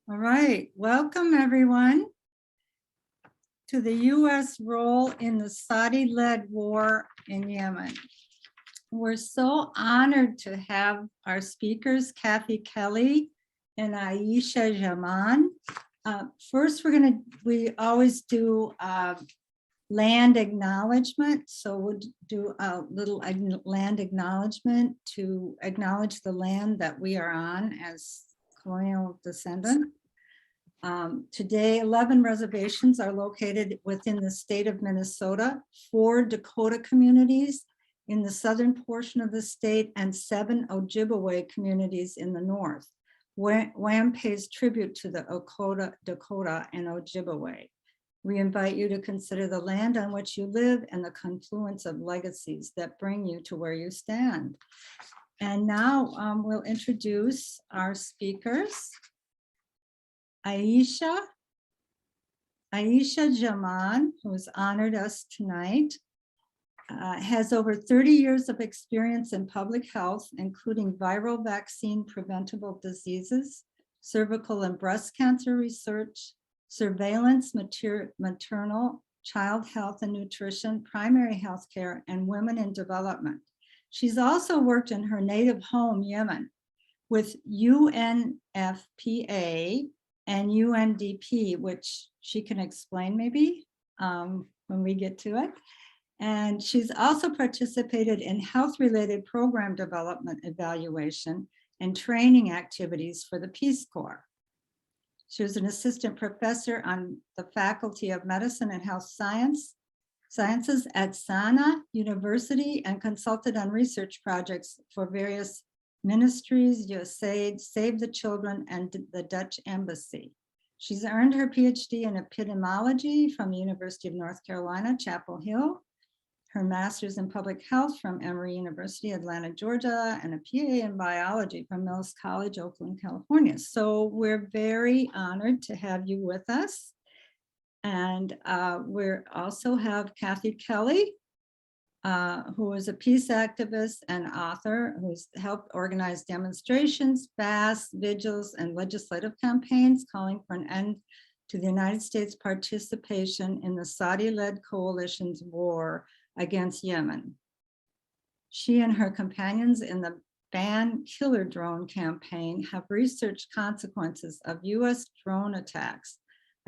All right, welcome everyone to the U.S. role in the Saudi-led war in Yemen. We're so honored to have our speakers, Kathy Kelly and Aisha Jumaan. First, we always do land acknowledgement. So we'll do a little land acknowledgement to acknowledge the land that we are on as colonial descendant. Today, 11 reservations are located within the state of Minnesota, 4 Dakota communities in the southern portion of the state, and 7 Ojibwe communities in the north. WAMM pays tribute to the Dakota and Ojibwe. We invite you to consider the land on which you live and the confluence of legacies that bring you to where you stand. And now we'll introduce our speakers. Aisha Jumaan, who has honored us tonight, has over 30 years of experience in public health, including viral vaccine preventable diseases, cervical and breast cancer research, surveillance, maternal, child health and nutrition, primary health care, and women in development. She's also worked in her native home, Yemen, with UNFPA and UNDP, which she can explain maybe when we get to it. And she's also participated in health-related program development evaluation and training activities for the Peace Corps. She was an assistant professor on the Faculty of Medicine and Health Sciences at Sana University and consulted on research projects for various ministries, USAID, Save the Children, and the Dutch Embassy. She's earned her PhD in epidemiology from the University of North Carolina, Chapel Hill, her master's in public health from Emory University, Atlanta, Georgia, and a PA in biology from Mills College, Oakland, California. So we're very honored to have you with us. And we also have Kathy Kelly, who is a peace activist and author who's helped organize demonstrations, fasts, vigils, and legislative campaigns calling for an end to the United States participation in the Saudi-led coalition's war against Yemen. She and her companions in the Ban Killer Drone campaign have researched consequences of US drone attacks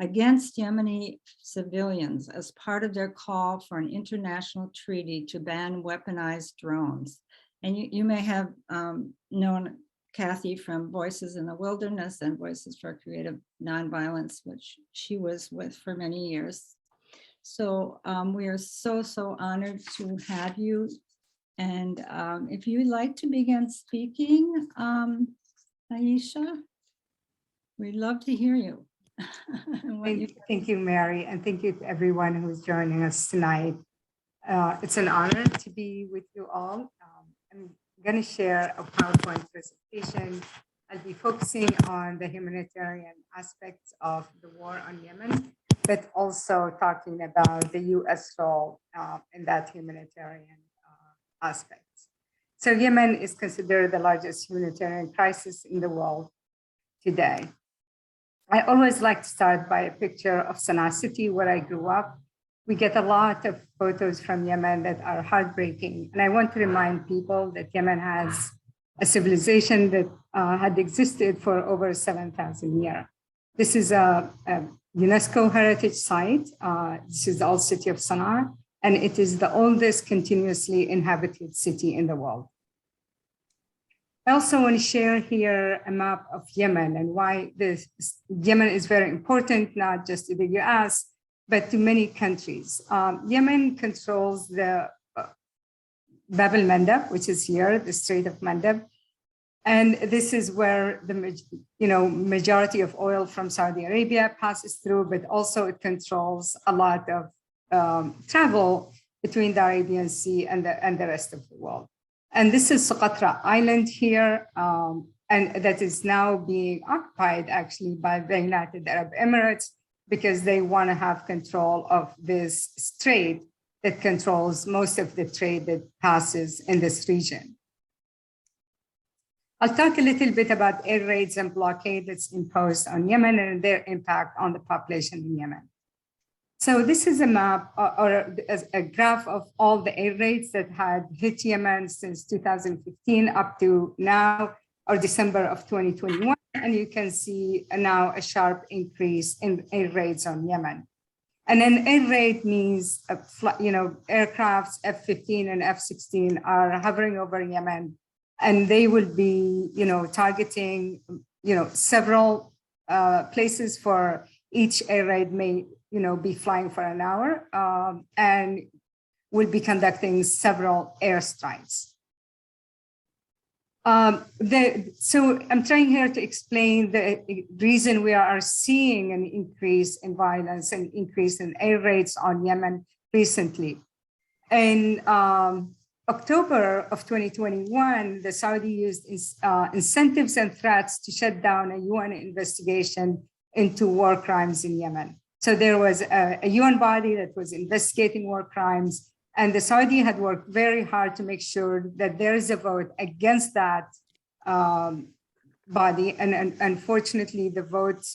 against Yemeni civilians as part of their call for an international treaty to ban weaponized drones. And you may have known Kathy from Voices in the Wilderness and Voices for Creative Nonviolence, which she was with for many years. So we are so honored to have you. And if you'd like to begin speaking, Aisha, we'd love to hear you. Thank you, Mary, and thank you to everyone who's joining us tonight. It's an honor to be with you all. I'm going to share a PowerPoint presentation. I'll be focusing on the humanitarian aspects of the war on Yemen, but also talking about the U.S. role in that humanitarian aspects. So Yemen is considered the largest humanitarian crisis in the world today. I always like to start by a picture of Sana'a city where I grew up. We get a lot of photos from Yemen that are heartbreaking. And I want to remind people that Yemen has a civilization that had existed for over 7,000 years. This is a UNESCO heritage site. This is the old city of Sana'a, and it is the oldest continuously inhabited city in the world. I also want to share here a map of Yemen and why Yemen is very important, not just to the US, but to many countries. Yemen controls the Bab el-Mandeb, which is here, the Strait of Mandeb. And this is where the majority of oil from Saudi Arabia passes through, but also it controls a lot of travel between the Arabian Sea and the rest of the world. And this is Socotra Island here, and that is now being occupied actually by the United Arab Emirates because they want to have control of this strait that controls most of the trade that passes in this region. I'll talk a little bit about air raids and blockade that's imposed on Yemen and their impact on the population in Yemen. So this is a map or a graph of all the air raids that had hit Yemen since 2015 up to now, or December of 2021. And you can see now a sharp increase in air raids on Yemen. And an air raid means, aircrafts F-15 and F-16 are hovering over Yemen, and they will be, targeting, several places. For each air raid may, be flying for an hour, and will be conducting several airstrikes. So I'm trying here to explain the reason we are seeing an increase in violence and increase in air raids on Yemen recently. In October of 2021, the Saudi used incentives and threats to shut down a UN investigation into war crimes in Yemen. So there was a UN body that was investigating war crimes, and the Saudi had worked very hard to make sure that there is a vote against that body. And unfortunately, the vote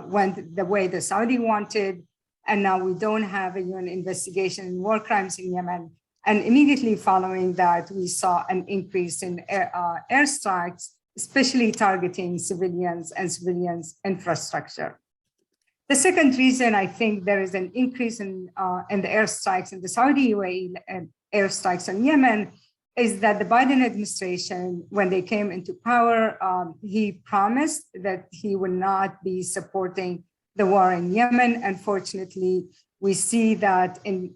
went the way the Saudi wanted. And now we don't have a UN investigation in war crimes in Yemen. And immediately following that, we saw an increase in airstrikes, especially targeting civilians and civilians' infrastructure. The second reason I think there is an increase in the airstrikes in the Saudi UAE airstrikes on Yemen is that the Biden administration, when they came into power, he promised that he would not be supporting the war in Yemen. Unfortunately, we see that in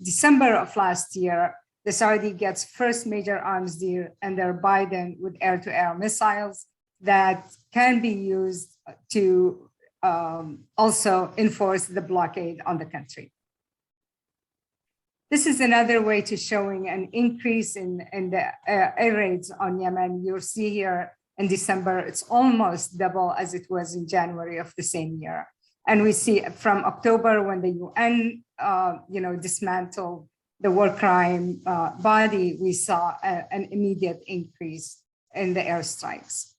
December of last year, the Saudi gets first major arms deal under Biden with air-to-air missiles that can be used to also enforce the blockade on the country. This is another way to showing an increase in the air raids on Yemen. You'll see here in December, it's almost double as it was in January of the same year. And we see from October when the UN dismantled the war crime body, we saw an immediate increase in the airstrikes.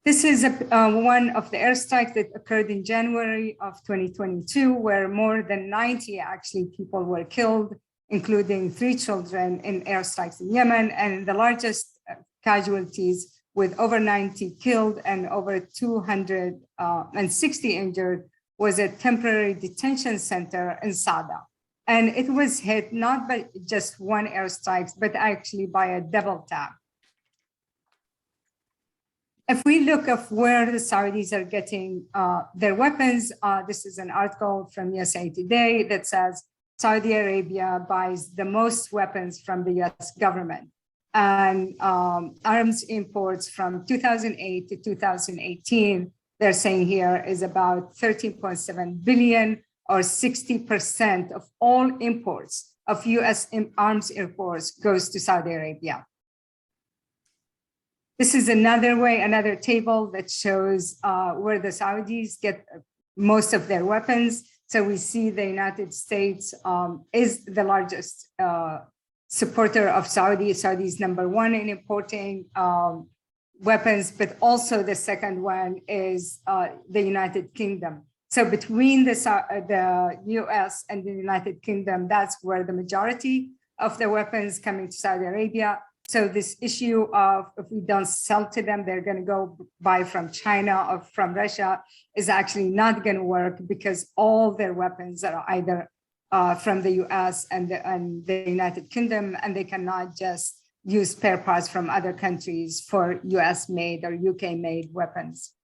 This is one of the airstrikes that occurred in January of 2022, where more than 90 actually people were killed, including 3 children in airstrikes in Yemen, and the largest casualties with over 90 killed and over 260 injured was a temporary detention center in Sada. And it was hit not by just one airstrike, but actually by a double tap. If we look at where the Saudis are getting their weapons, this is an article from USA Today that says Saudi Arabia buys the most weapons from the US government. And arms imports from 2008 to 2018, they're saying here is about 13.7 billion, or 60% of all imports of US arms imports goes to Saudi Arabia. This is another table that shows where the Saudis get most of their weapons. So we see the United States is the largest supporter of Saudi. Saudi is #1 in importing weapons, but also the second one is the United Kingdom. So between the US and the United Kingdom, that's where the majority of the weapons coming to Saudi Arabia. So this issue of if we don't sell to them, they're going to go buy from China or from Russia is actually not going to work, because all their weapons are either from the US and the United Kingdom, and they cannot just use spare parts from other countries for US made or UK made weapons.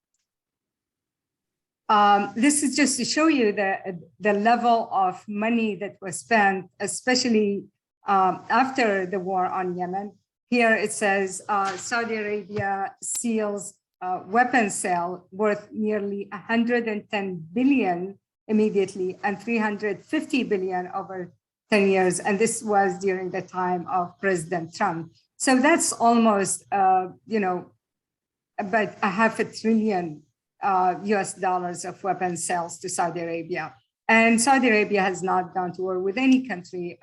This is just to show you the level of money that was spent, especially after the war on Yemen. Here it says Saudi Arabia seals weapons sale worth nearly 110 billion immediately and 350 billion over 10 years. And this was during the time of President Trump. So that's almost, about $500 billion US dollars of weapons sales to Saudi Arabia. And Saudi Arabia has not gone to war with any country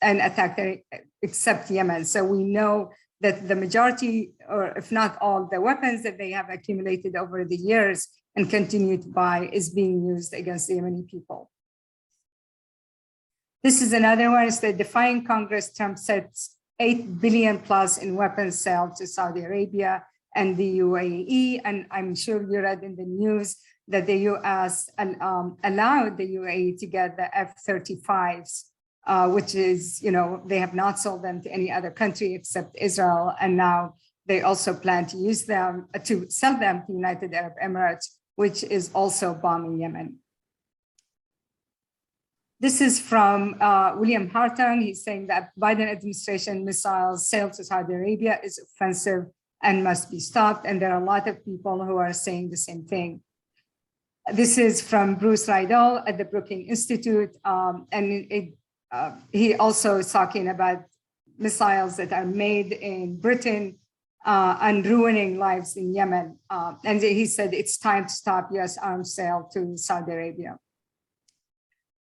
and attacked except Yemen. So we know that the majority, or if not all, the weapons that they have accumulated over the years and continue to buy is being used against the Yemeni people. This is another one. It's the defying Congress. Trump sets $8 billion plus in weapons sales to Saudi Arabia and the UAE. And I'm sure you read in the news that the US allowed the UAE to get the F-35s, which is, they have not sold them to any other country except Israel. And now they also plan to use them, to sell them to United Arab Emirates, which is also bombing Yemen. This is from William Hartung. He's saying that Biden administration missiles sale to Saudi Arabia is offensive and must be stopped. And there are a lot of people who are saying the same thing. This is from Bruce Rydell at the Brookings Institute. He also is talking about missiles that are made in Britain and ruining lives in Yemen. And he said it's time to stop US arms sale to Saudi Arabia.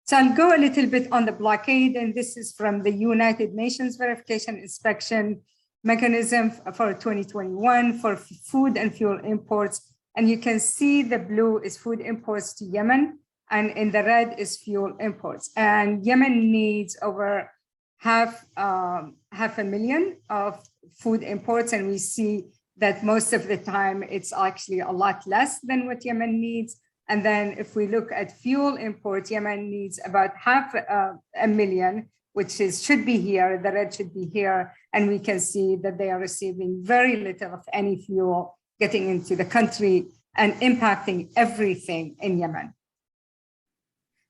So I'll go a little bit on the blockade, and this is from the United Nations Verification Inspection Mechanism for 2021 for food and fuel imports. And you can see the blue is food imports to Yemen, and in the red is fuel imports. And Yemen needs over half a million of food imports, and we see that most of the time it's actually a lot less than what Yemen needs. And then if we look at fuel imports, Yemen needs about half a million, which should be here, the red should be here. And we can see that they are receiving very little of any fuel getting into the country and impacting everything in Yemen.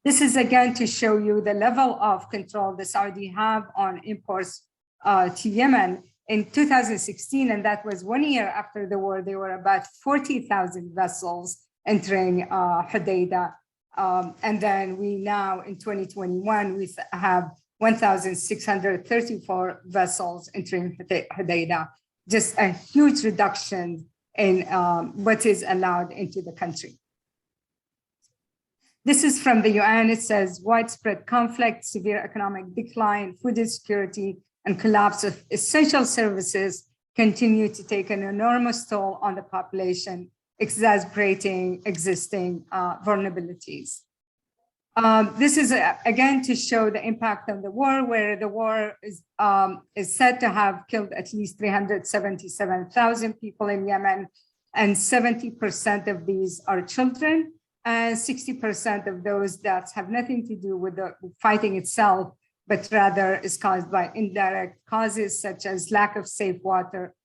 This is again to show you the level of control the Saudi have on imports to Yemen. In 2016, and that was 1 year after the war, there were about 40,000 vessels entering Hodeidah. And then we now, in 2021, we have 1,634 vessels entering Hodeidah, just a huge reduction in what is allowed into the country. This is from the UN. It says widespread conflict, severe economic decline, food insecurity, and collapse of essential services continue to take an enormous toll on the population, exacerbating existing vulnerabilities. This is again to show the impact of the war, where the war is said to have killed at least 377,000 people in Yemen, and 70% of these are children, and 60% of those deaths have nothing to do with the fighting itself, but rather is caused by indirect causes such as lack of safe water,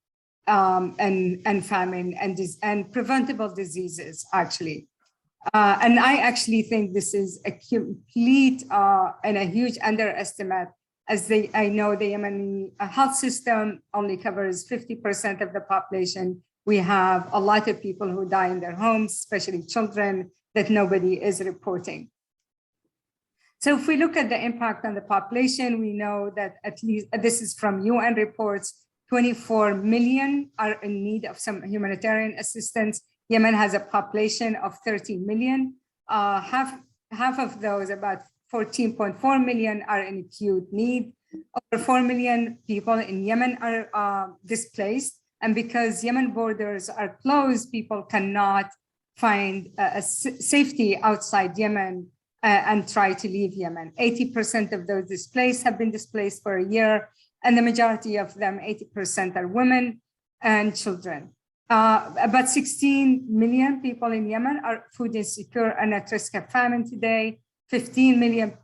and famine and preventable diseases, actually. And I actually think this is a complete and a huge underestimate, as I know the Yemeni health system only covers 50% of the population. We have a lot of people who die in their homes, especially children, that nobody is reporting. So if we look at the impact on the population, we know that at least, this is from UN reports, 24 million are in need of some humanitarian assistance. Yemen has a population of 30 million. Half of those, about 14.4 million, are in acute need. Over 4 million people in Yemen are displaced. And because Yemen borders are closed, people cannot find a safety outside Yemen and try to leave Yemen. 80% of those displaced have been displaced for a year, and the majority of them, 80%, are women and children. About 16 million people in Yemen are food insecure and at risk of famine today. 15 million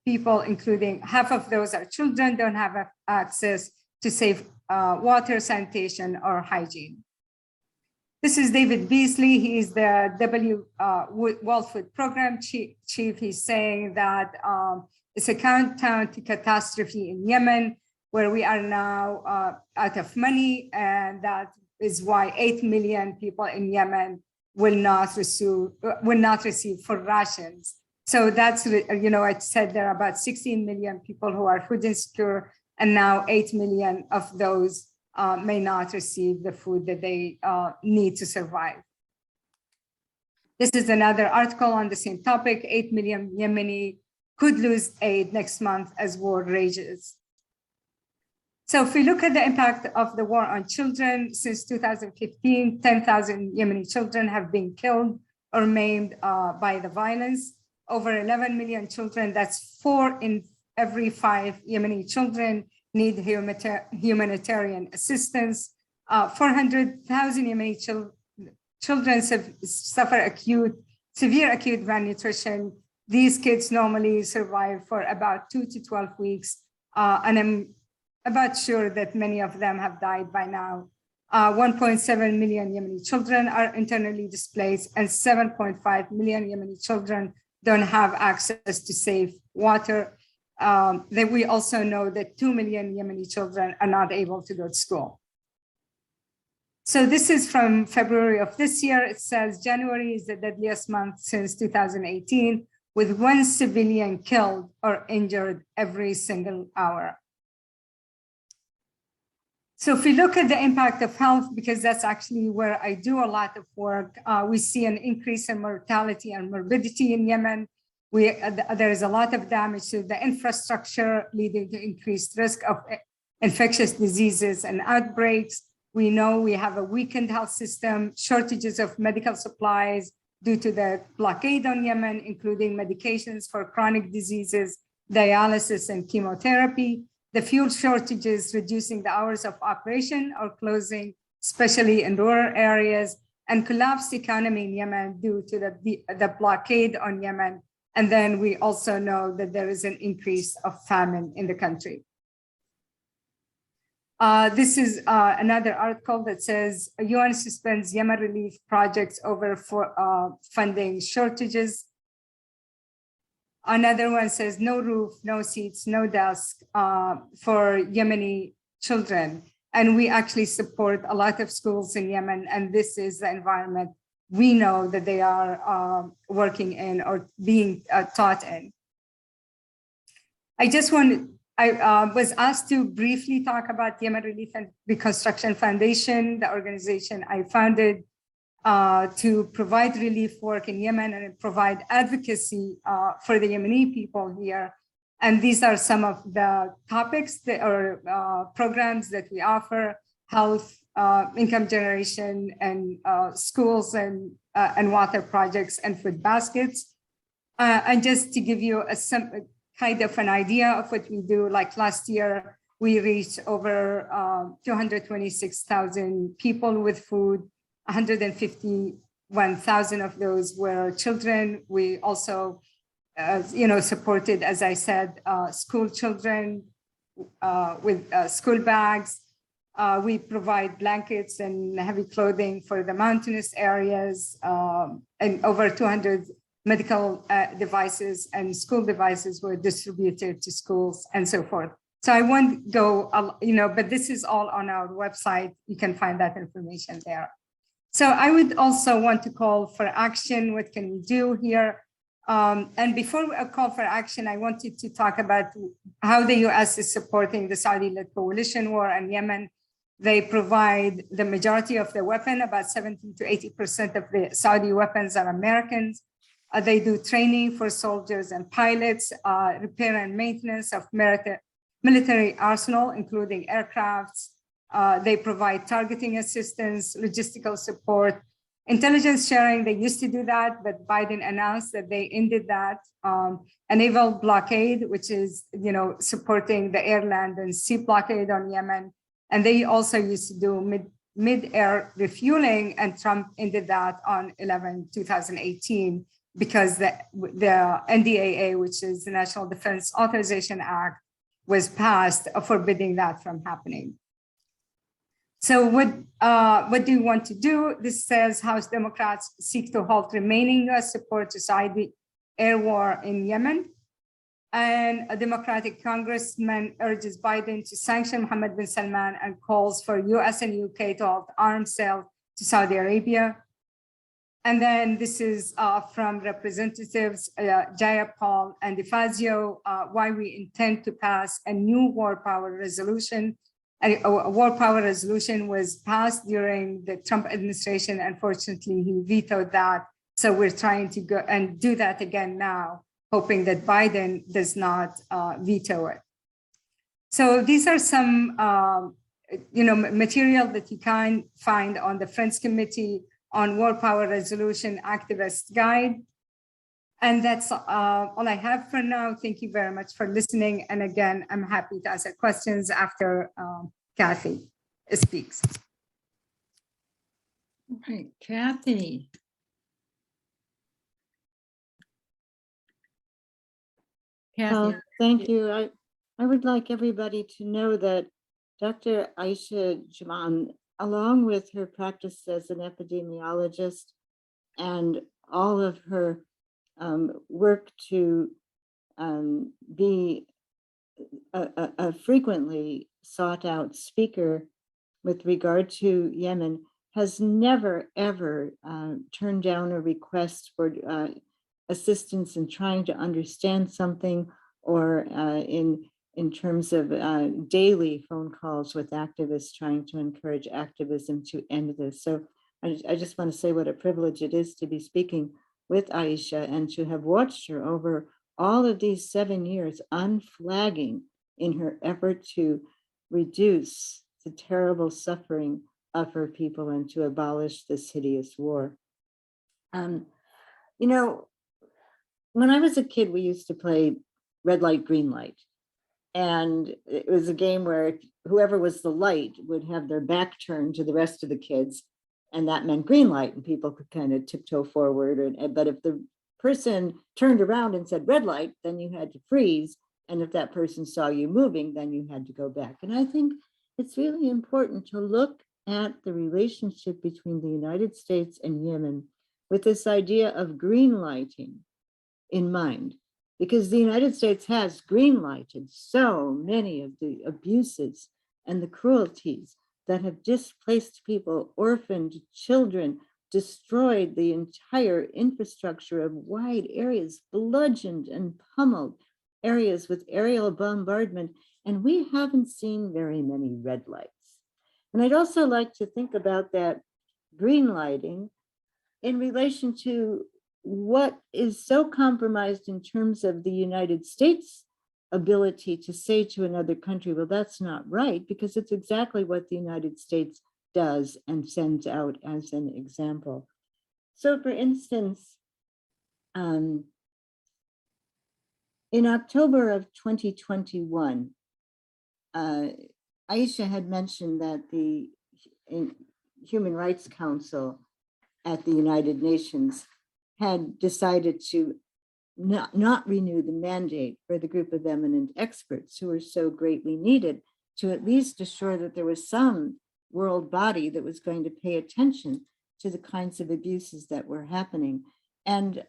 people, including half of those are children, don't have access to safe water, sanitation, or hygiene. This is David Beasley. He is the World Food Program chief. He's saying that it's a countdown to catastrophe in Yemen, where we are now out of money, and that is why 8 million people in Yemen will not receive food rations. So that's, I said there are about 16 million people who are food insecure, and now 8 million of those may not receive the food that they need to survive. This is another article on the same topic. 8 million Yemeni could lose aid next month as war rages. So if we look at the impact of the war on children, since 2015, 10,000 Yemeni children have been killed or maimed by the violence. Over 11 million children, that's 4 in every 5 Yemeni children, need humanitarian assistance. 400,000 Yemeni children suffer severe acute malnutrition. These kids normally survive for about 2 to 12 weeks. And I'm about sure that many of them have died by now. 1.7 million Yemeni children are internally displaced, and 7.5 million Yemeni children don't have access to safe water. We also know that 2 million Yemeni children are not able to go to school. So this is from February of this year. It says January is the deadliest month since 2018, with 1 civilian killed or injured every single hour. So if we look at the impact of health, because that's actually where I do a lot of work, we see an increase in mortality and morbidity in Yemen. There is a lot of damage to the infrastructure, leading to increased risk of infectious diseases and outbreaks. We know we have a weakened health system, shortages of medical supplies due to the blockade on Yemen, including medications for chronic diseases, dialysis, and chemotherapy. The fuel shortages reducing the hours of operation or closing, especially in rural areas, and collapsed economy in Yemen due to the blockade on Yemen. And then we also know that there is an increase of famine in the country. This is another article that says UN suspends Yemen relief projects over funding shortages. Another one says no roof, no seats, no desk for Yemeni children. And we actually support a lot of schools in Yemen, and this is the environment we know that they are working in or being taught in. I was asked to briefly talk about Yemen Relief and Reconstruction Foundation, the organization I founded to provide relief work in Yemen and provide advocacy for the Yemeni people here. And these are some of the topics or programs that we offer: health, income generation, and schools and water projects and food baskets. And just to give you some kind of an idea of what we do, like last year, we reached over 226,000 people with food. 151,000 of those were children. We also, supported, as I said, school children with school bags. We provide blankets and heavy clothing for the mountainous areas, and over 200 medical devices and school devices were distributed to schools and so forth. So I won't go, but this is all on our website. You can find that information there. So I would also want to call for action. What can we do here? And before we call for action, I wanted to talk about how the US is supporting the Saudi-led coalition war in Yemen. They provide the majority of the weapon, about 70 to 80% of the Saudi weapons are Americans. They do training for soldiers and pilots, repair and maintenance of military arsenal, including aircrafts. They provide targeting assistance, logistical support, intelligence sharing. They used to do that, but Biden announced that they ended that. A naval blockade, which is, supporting the air, land, and sea blockade on Yemen. And they also used to do mid-air refueling, and Trump ended that on 11/2018 because the NDAA, which is the National Defense Authorization Act, was passed, forbidding that from happening. So what do you want to do? This says House Democrats seek to halt remaining US support to Saudi air war in Yemen. And a Democratic congressman urges Biden to sanction Mohammed bin Salman and calls for US and UK to halt arms sales to Saudi Arabia. And then this is from Representatives Jayapal and DeFazio, why we intend to pass a new war power resolution. A war power resolution was passed during the Trump administration. Unfortunately, he vetoed that. So we're trying to go and do that again now, hoping that Biden does not veto it. So these are some, material that you can find on the Friends Committee on War Power Resolution Activist Guide. And that's all I have for now. Thank you very much for listening. And again, I'm happy to answer questions after Kathy speaks. Right, Kathy. Kathy. Thank you. I would like everybody to know that Dr. Aisha Jumaan, along with her practice as an epidemiologist and all of her work to be a frequently sought out speaker with regard to Yemen, has never, ever turned down a request for assistance in trying to understand something, or in terms of daily phone calls with activists trying to encourage activism to end this. So I just want to say what a privilege it is to be speaking with Aisha and to have watched her over all of these 7 years unflagging in her effort to reduce the terrible suffering of her people and to abolish this hideous war. You know, when I was a kid, we used to play red light, green light. And it was a game where whoever was the light would have their back turned to the rest of the kids. And that meant green light, and people could kind of tiptoe forward. But if the person turned around and said red light, then you had to freeze. And if that person saw you moving, then you had to go back. And I think it's really important to look at the relationship between the United States and Yemen with this idea of green lighting in mind, because the United States has green lighted so many of the abuses and the cruelties that have displaced people, orphaned children, destroyed the entire infrastructure of wide areas, bludgeoned and pummeled areas with aerial bombardment, and we haven't seen very many red lights. And I'd also like to think about that green lighting in relation to what is so compromised in terms of the United States' ability to say to another country, well, that's not right, because it's exactly what the United States does and sends out as an example. So for instance, in October of 2021, Aisha had mentioned that the Human Rights Council at the United Nations had decided to not renew the mandate for the group of eminent experts who were so greatly needed to at least assure that there was some world body that was going to pay attention to the kinds of abuses that were happening. And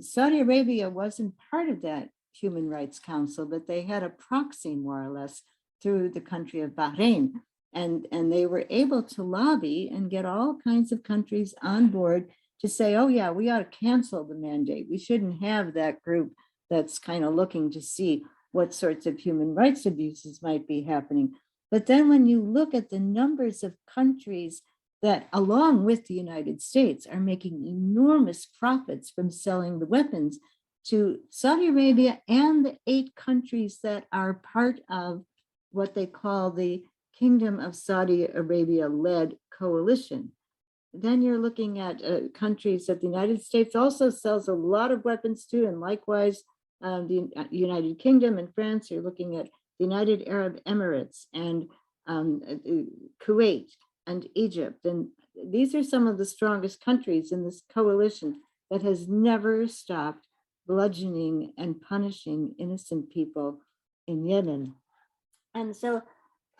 Saudi Arabia wasn't part of that Human Rights Council, but they had a proxy more or less through the country of Bahrain. And they were able to lobby and get all kinds of countries on board to say, oh yeah, we ought to cancel the mandate. We shouldn't have that group that's kind of looking to see what sorts of human rights abuses might be happening. But then when you look at the numbers of countries that, along with the United States, are making enormous profits from selling the weapons to Saudi Arabia and the 8 countries that are part of what they call the Kingdom of Saudi Arabia-led coalition, then you're looking at countries that the United States also sells a lot of weapons to, and likewise the United Kingdom and France. You're looking at the United Arab Emirates and Kuwait and Egypt. And these are some of the strongest countries in this coalition that has never stopped bludgeoning and punishing innocent people in Yemen. And so,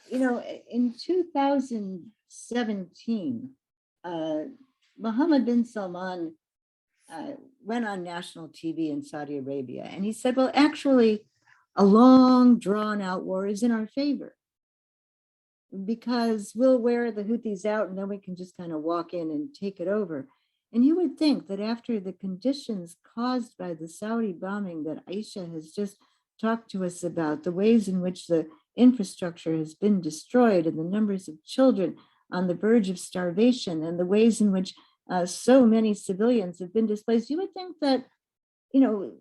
you know, in 2017, Mohammed bin Salman went on national TV in Saudi Arabia, and he said, well, actually, a long drawn out war is in our favor because we'll wear the Houthis out and then we can just kind of walk in and take it over. And you would think that after the conditions caused by the Saudi bombing that Aisha has just talked to us about, the ways in which the infrastructure has been destroyed and the numbers of children on the verge of starvation and the ways in which so many civilians have been displaced, you would think that, you know,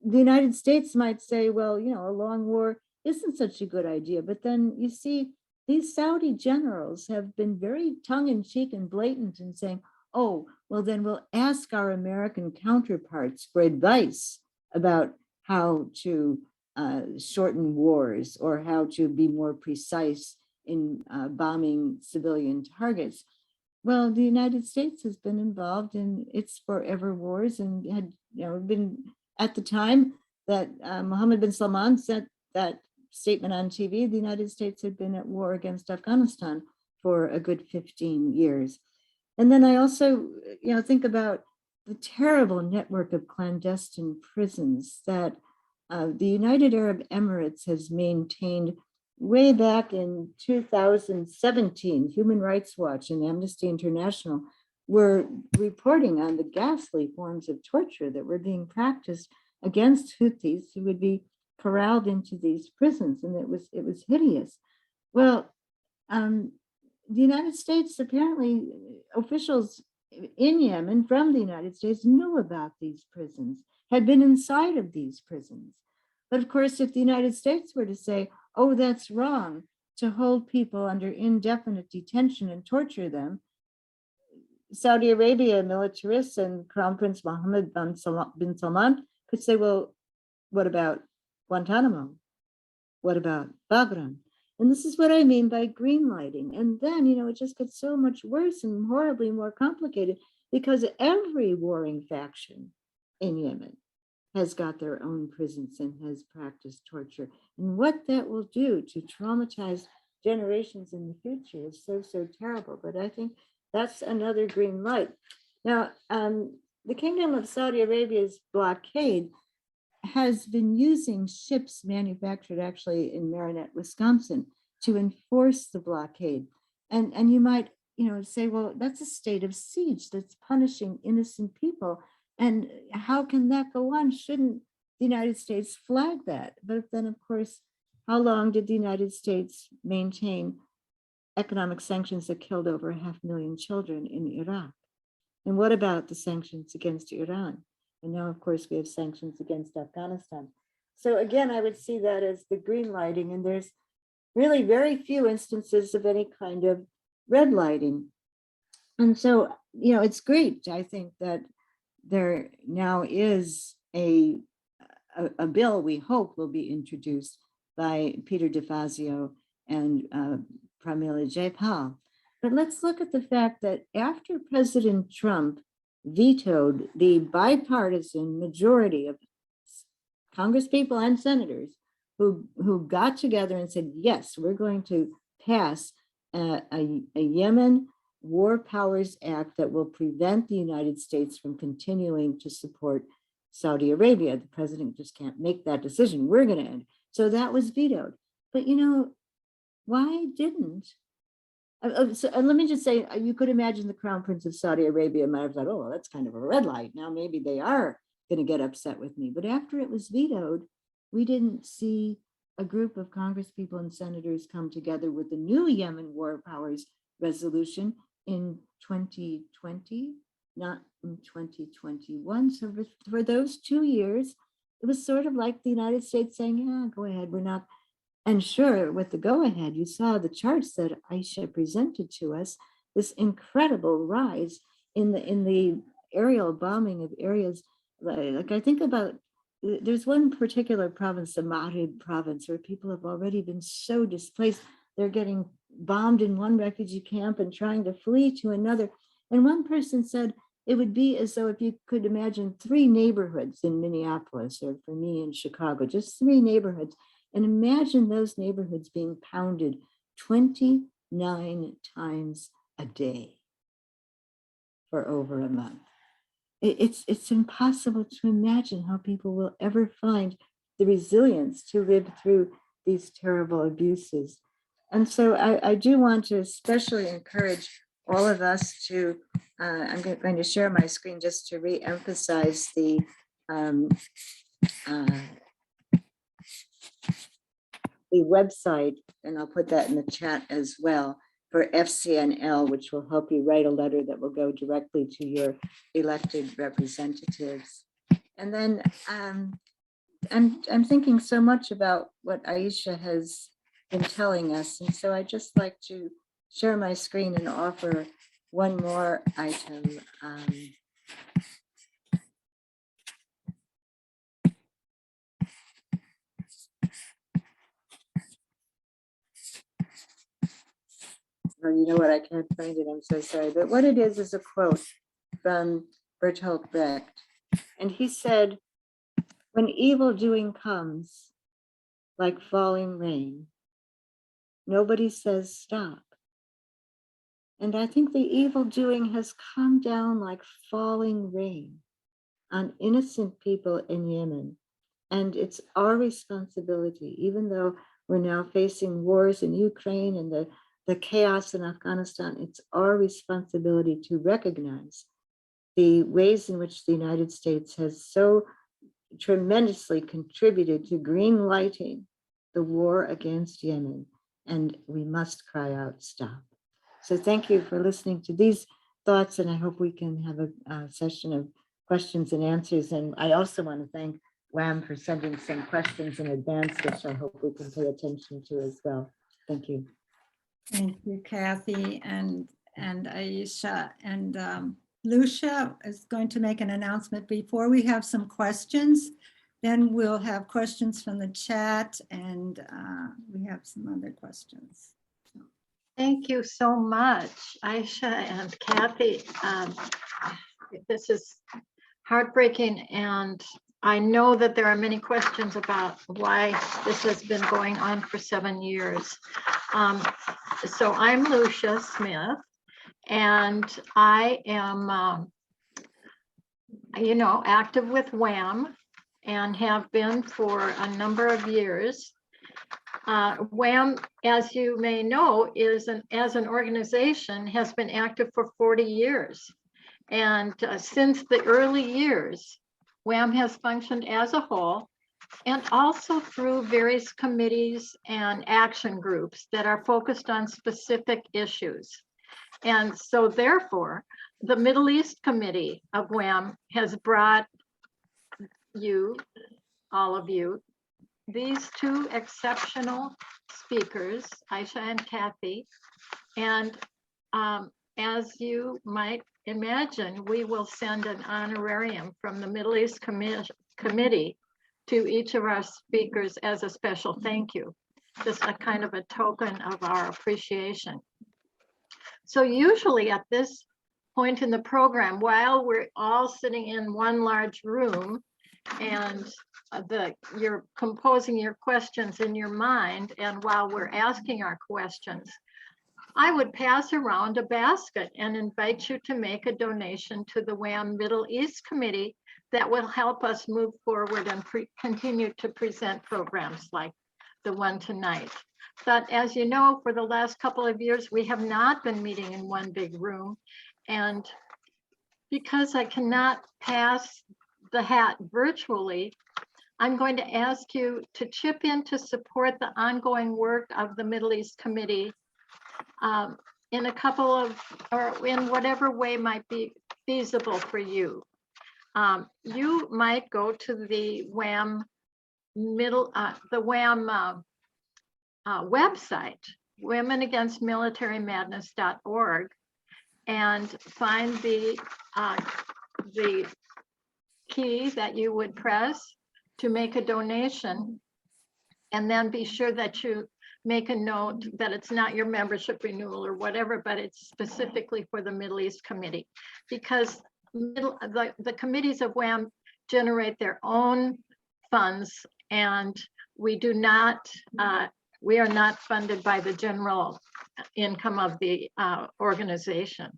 the United States might say, well, you know, a long war isn't such a good idea. But then you see, these Saudi generals have been very tongue-in-cheek and blatant in saying, oh, well, then we'll ask our American counterparts for advice about how to shorten wars or how to be more precise in bombing civilian targets. Well, the United States has been involved in its forever wars and had been at the time that Mohammed bin Salman said that statement on TV, the United States had been at war against Afghanistan for a good 15 years. And then I also, think about the terrible network of clandestine prisons that the United Arab Emirates has maintained way back in 2017. Human Rights Watch and Amnesty International were reporting on the ghastly forms of torture that were being practiced against Houthis who would be corralled into these prisons, and it was hideous. Well, the United States, apparently officials in Yemen from the United States knew about these prisons, had been inside of these prisons. But of course, if the United States were to say, oh, that's wrong to hold people under indefinite detention and torture them, Saudi Arabia militarists and Crown Prince Mohammed bin Salman could say, well, what about Guantanamo? What about Bagram? And this is what I mean by green lighting. And then, it just gets so much worse and horribly more complicated because every warring faction in Yemen has got their own prisons and has practiced torture. And what that will do to traumatize generations in the future is so, so terrible. But I think that's another green light. Now, the Kingdom of Saudi Arabia's blockade has been using ships manufactured actually in Marinette, Wisconsin, to enforce the blockade. And you might, say, well, that's a state of siege that's punishing innocent people. And how can that go on? Shouldn't the United States flag that? But then, of course, how long did the United States maintain economic sanctions that killed over 500,000 children in Iraq? And what about the sanctions against Iran? And now, of course, we have sanctions against Afghanistan. So again, I would see that as the green lighting, and there's really very few instances of any kind of red lighting. And so, it's great, I think, that there now is a bill we hope will be introduced by Peter DeFazio and Pramila Jayapal. But let's look at the fact that after President Trump vetoed the bipartisan majority of congresspeople and senators who got together and said, yes, we're going to pass a Yemen War Powers Act that will prevent the United States from continuing to support Saudi Arabia. The president just can't make that decision. We're going to end. So that was vetoed. But why didn't? So let me just say, you could imagine the Crown Prince of Saudi Arabia might have thought, oh, well, that's kind of a red light. Now maybe they are going to get upset with me. But after it was vetoed, we didn't see a group of congresspeople and senators come together with the new Yemen War Powers resolution in 2020, not in 2021. So for those 2 years, it was sort of like the United States saying, yeah, go ahead, we're not. And sure, with the go-ahead, you saw the charts that Aisha presented to us, this incredible rise in the aerial bombing of areas. Like I think about, there's one particular province, the Maimed province, where people have already been so displaced. They're getting bombed in one refugee camp and trying to flee to another. And one person said it would be as though if you could imagine 3 neighborhoods in Minneapolis, or for me in Chicago, just 3 neighborhoods. And imagine those neighborhoods being pounded 29 times a day for over a month. It's impossible to imagine how people will ever find the resilience to live through these terrible abuses. And so I do want to especially encourage all of us to, I'm going to share my screen just to re-emphasize the website, and I'll put that in the chat as well, for FCNL, which will help you write a letter that will go directly to your elected representatives. And then I'm thinking so much about what Aisha has been telling us, and so I'd just like to share my screen and offer one more item. Oh, you know what? I can't find it. I'm so sorry. But what it is a quote from Bertolt Brecht. And he said, "When evil doing comes like falling rain, nobody says stop." And I think the evil doing has come down like falling rain on innocent people in Yemen. And it's our responsibility, even though we're now facing wars in Ukraine and the chaos in Afghanistan, it's our responsibility to recognize the ways in which the United States has so tremendously contributed to green lighting the war against Yemen. And we must cry out, stop. So thank you for listening to these thoughts, and I hope we can have a session of questions and answers. And I also want to thank WAMM for sending some questions in advance, which I hope we can pay attention to as well. Thank you. Thank you, Kathy and Aisha. And Lucia is going to make an announcement before we have some questions. Then we'll have questions from the chat, and we have some other questions. Thank you so much, Aisha and Kathy. This is heartbreaking, and I know that there are many questions about why this has been going on for 7 years. So I'm Lucia Smith, and I am, active with WAMM and have been for a number of years. WAMM, as you may know, as an organization has been active for 40 years. And since the early years, WAMM has functioned as a whole and also through various committees and action groups that are focused on specific issues. And so therefore, the Middle East Committee of WAMM has brought you, all of you, these two exceptional speakers, Aisha and Kathy. And as you might imagine, we will send an honorarium from the Middle East Committee to each of our speakers as a special thank you, just a kind of a token of our appreciation. So usually at this point in the program, while we're all sitting in one large room and you're composing your questions in your mind, and while we're asking our questions, I would pass around a basket and invite you to make a donation to the WAMM Middle East Committee that will help us move forward and continue to present programs like the one tonight. But as you know, for the last couple of years, we have not been meeting in one big room. And because I cannot pass the hat virtually, I'm going to ask you to chip in to support the ongoing work of the Middle East Committee in a couple of, or in whatever way might be feasible for you. You might go to the WAMM website, womenagainstmilitarymadness.org, and find the key that you would press to make a donation, and then be sure that you make a note that it's not your membership renewal or whatever, but it's specifically for the Middle East Committee, because the committees of WAMM generate their own funds, and we are not funded by the general income of the organization.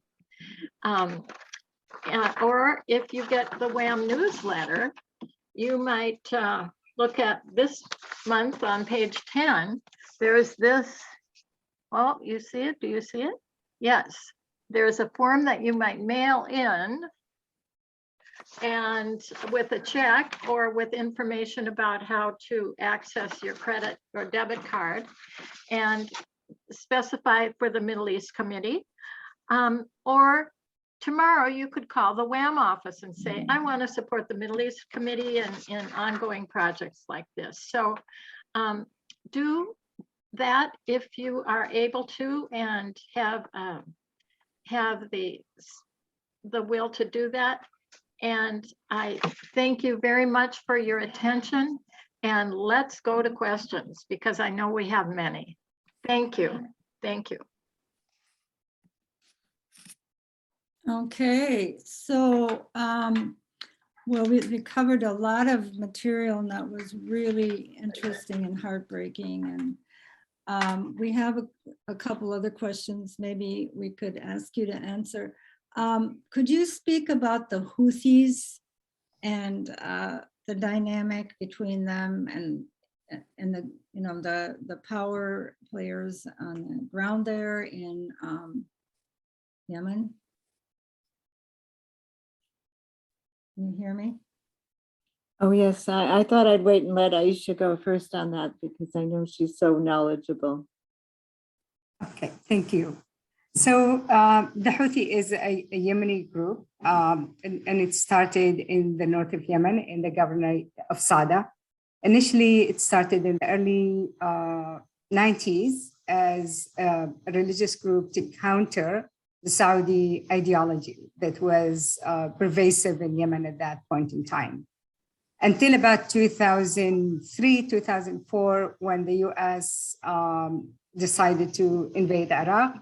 Or if you get the WAMM newsletter, you might look at this month on page 10. There's this, well, you see it? Do you see it? Yes. There's a form that you might mail in, and with a check or with information about how to access your credit or debit card, and specify for the Middle East Committee, or tomorrow you could call the WAMM office and say, I want to support the Middle East Committee in ongoing projects like this. So do that if you are able to and have the will to do that. And I thank you very much for your attention. And let's go to questions because I know we have many. Thank you. Thank you. Okay, so well, we covered a lot of material and that was really interesting and heartbreaking. And we have a couple other questions maybe we could ask you to answer. Could you speak about the Houthis and the dynamic between them and the the power players on the ground there in Yemen? Can you hear me? Oh, yes, I thought I'd wait and let Aisha go first on that because I know she's so knowledgeable. Okay, thank you. So the Houthi is a Yemeni group, and it started in the north of Yemen in the governorate of Sada. Initially, it started in the early 90s as a religious group to counter the Saudi ideology that was pervasive in Yemen at that point in time. Until about 2003, 2004, when the US decided to invade Iraq,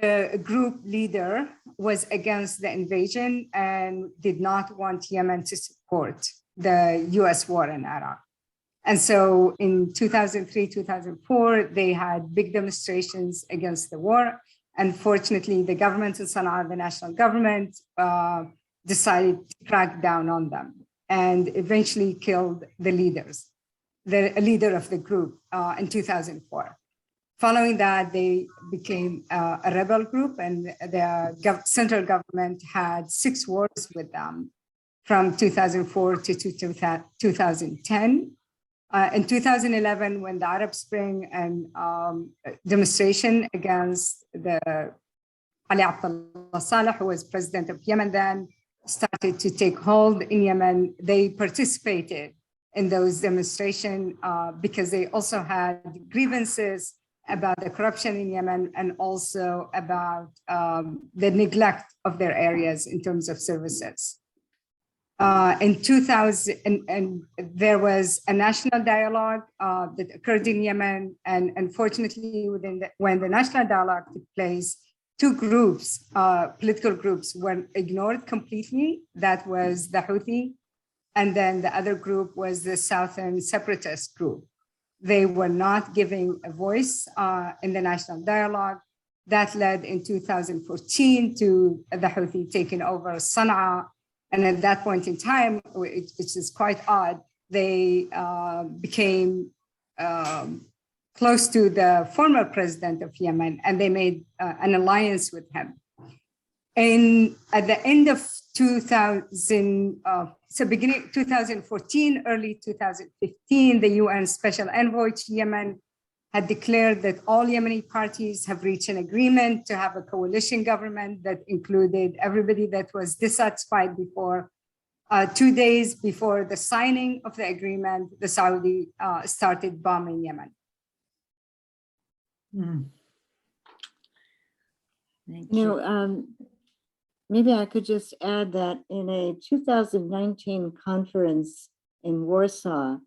the group leader was against the invasion and did not want Yemen to support the US war in Iraq. And so in 2003, 2004, they had big demonstrations against the war. Unfortunately, the government in Sana'a, the national government, decided to crack down on them and eventually killed the leader of the group in 2004. Following that, they became a rebel group, and the central government had 6 wars with them from 2004 to 2010. In 2011, when the Arab Spring and demonstration against the Ali Abdullah Saleh, who was president of Yemen then, started to take hold in Yemen, they participated in those demonstrations because they also had grievances about the corruption in Yemen and also about the neglect of their areas in terms of services. In 2000, and there was a national dialogue that occurred in Yemen, and unfortunately, when the national dialogue took place, 2 groups, political groups, were ignored completely. That was the Houthi, and then the other group was the Southern separatist group. They were not giving a voice in the national dialogue. That led in 2014 to the Houthi taking over Sana'a. And at that point in time, which is quite odd, they became close to the former president of Yemen, and they made an alliance with him. At the end of 2014, early 2015, the UN Special Envoy to Yemen had declared that all Yemeni parties have reached an agreement to have a coalition government that included everybody that was dissatisfied before. 2 days before the signing of the agreement, the Saudi started bombing Yemen. Thank you. Maybe I could just add that in a 2019 conference in Warsaw,